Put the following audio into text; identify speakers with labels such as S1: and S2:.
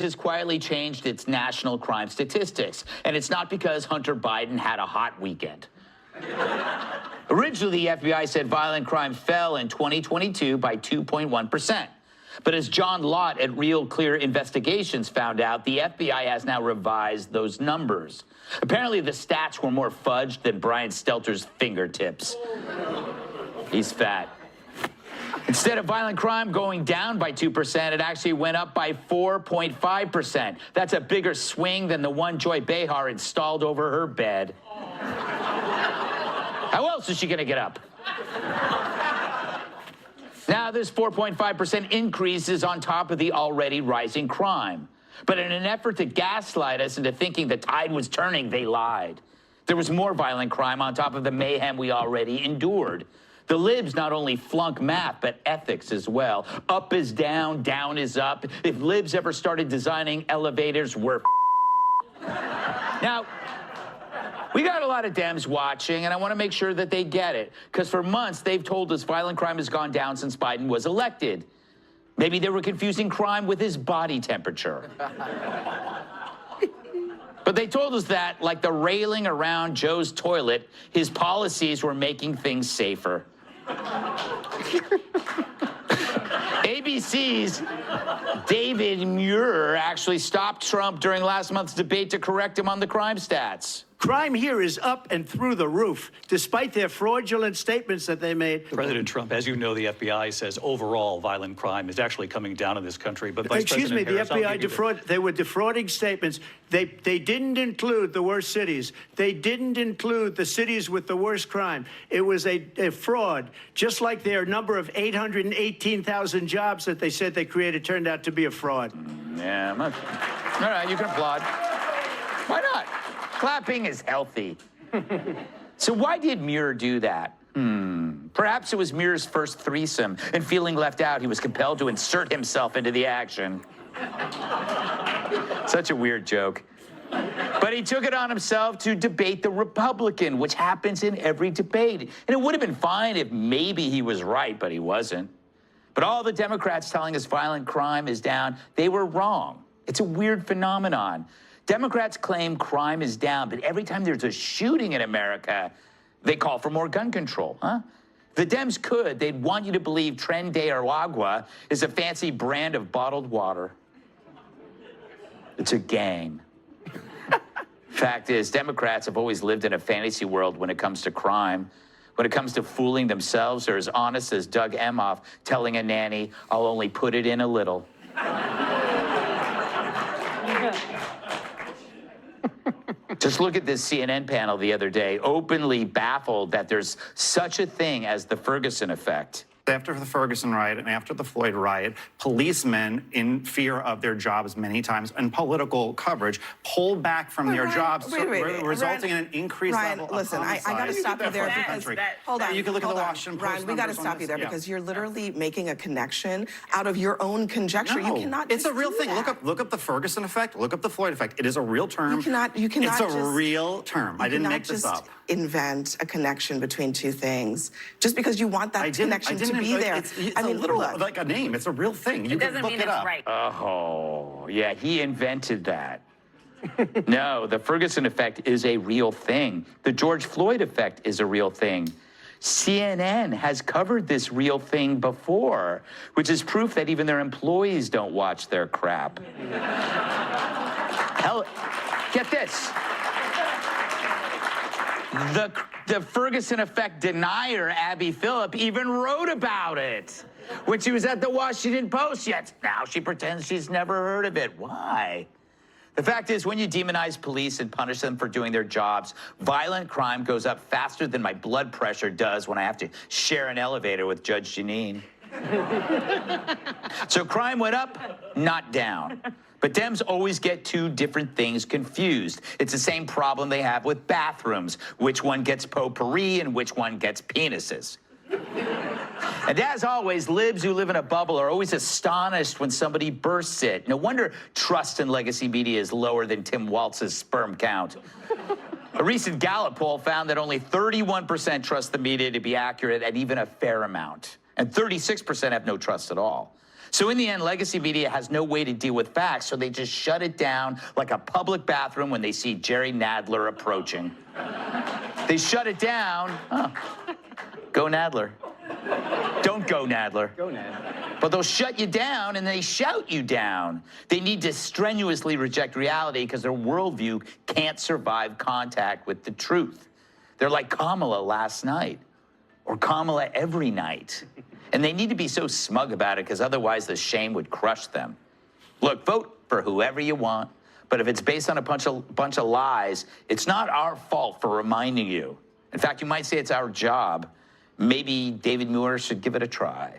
S1: has quietly changed its national crime statistics, and it's not because Hunter Biden had a hot weekend. Originally, the FBI said violent crime fell in 2022 by 2.1%. But as John Lott at Real Clear Investigations found out, the FBI has now revised those numbers. Apparently, the stats were more fudged than Brian Stelter's fingertips. He's fat. Instead of violent crime going down by 2%, it actually went up by 4.5%. That's a bigger swing than the one Joy Behar installed over her bed. How else is she going to get up? Now, this 4.5% increase is on top of the already rising crime. But in an effort to gaslight us into thinking the tide was turning, they lied. There was more violent crime on top of the mayhem we already endured. The libs not only flunk math, but ethics as well. Up is down, down is up. If libs ever started designing elevators, we're Now, we got a lot of Dems watching, and I want to make sure that they get it. Because for months, they've told us violent crime has gone down since Biden was elected. Maybe they were confusing crime with his body temperature. But they told us that, like the railing around Joe's toilet, his policies were making things safer. ABC's David Muir actually stopped Trump during last month's debate to correct him on the crime stats.
S2: Crime here is up and through the roof, despite their fraudulent statements that they made.
S3: President Trump, as you know, the FBI says overall violent crime is actually coming down in this country. But Vice
S2: Excuse me,
S3: President
S2: the FBI they were defrauding statements. They didn't include the worst cities. They didn't include the cities with the worst crime. It was a fraud, just like their number of 818,000 jobs that they said they created turned out to be a fraud.
S1: Yeah, all right, you can applaud. Why not? Clapping is healthy. So why did Muir do that? Perhaps it was Muir's first threesome, and feeling left out, he was compelled to insert himself into the action. Such a weird joke. But he took it on himself to debate the Republican, which happens in every debate. And it would have been fine if maybe he was right, but he wasn't. But all the Democrats telling us violent crime is down, they were wrong. It's a weird phenomenon. Democrats claim crime is down, but every time there's a shooting in America, they call for more gun control, huh? The Dems could. They'd want you to believe Tren de Aragua is a fancy brand of bottled water. It's a gang. Fact is, Democrats have always lived in a fantasy world when it comes to crime. When it comes to fooling themselves, they're as honest as Doug Emhoff telling a nanny, "I'll only put it in a little." Just look at this CNN panel the other day, openly baffled that there's such a thing as the Ferguson effect.
S4: After the Ferguson riot and after the Floyd riot, policemen, in fear of their jobs many times and political coverage, pulled back from their jobs, resulting in an increased level of
S5: listen, I got to stop you there because, hold on.
S4: You can look at the Washington Post.
S5: Ryan, we got to stop you there because you're literally making a connection out of your own conjecture.
S4: No,
S5: you cannot
S4: it's
S5: just
S4: a real
S5: do
S4: thing.
S5: that.
S4: Look up the Ferguson effect. Look up the Floyd effect. It is a real term.
S5: You cannot
S4: It's a
S5: just,
S4: real term. I didn't make this up.
S5: Invent a connection between two things just because you want that connection to be there.
S4: It's
S5: I mean,
S4: look, like a name. It's a real thing. You can look it up.
S6: Right.
S1: Oh, yeah, he invented that. No, the Ferguson effect is a real thing. The George Floyd effect is a real thing. CNN has covered this real thing before, which is proof that even their employees don't watch their crap. Hell, get this. The Ferguson effect denier, Abby Phillip, even wrote about it when she was at the Washington Post. Yet now she pretends she's never heard of it. Why? The fact is, when you demonize police and punish them for doing their jobs, violent crime goes up faster than my blood pressure does when I have to share an elevator with Judge Jeanine. So crime went up, not down. But Dems always get two different things confused. It's the same problem they have with bathrooms. Which one gets potpourri and which one gets penises? And as always, libs who live in a bubble are always astonished when somebody bursts it. No wonder trust in legacy media is lower than Tim Walz's sperm count. A recent Gallup poll found that only 31% trust the media to be accurate at even a fair amount. And 36% have no trust at all. So in the end, legacy media has no way to deal with facts, so they just shut it down like a public bathroom when they see Jerry Nadler approaching. They shut it down. Oh, go Nadler. Don't go Nadler.
S6: Go, Ned.
S1: But they'll shut you down and they shout you down. They need to strenuously reject reality because their worldview can't survive contact with the truth. They're like Kamala last night, or Kamala every night. And they need to be so smug about it because otherwise the shame would crush them. Look, vote for whoever you want, but if it's based on a bunch of lies, it's not our fault for reminding you. In fact, you might say it's our job. Maybe David Muir should give it a try.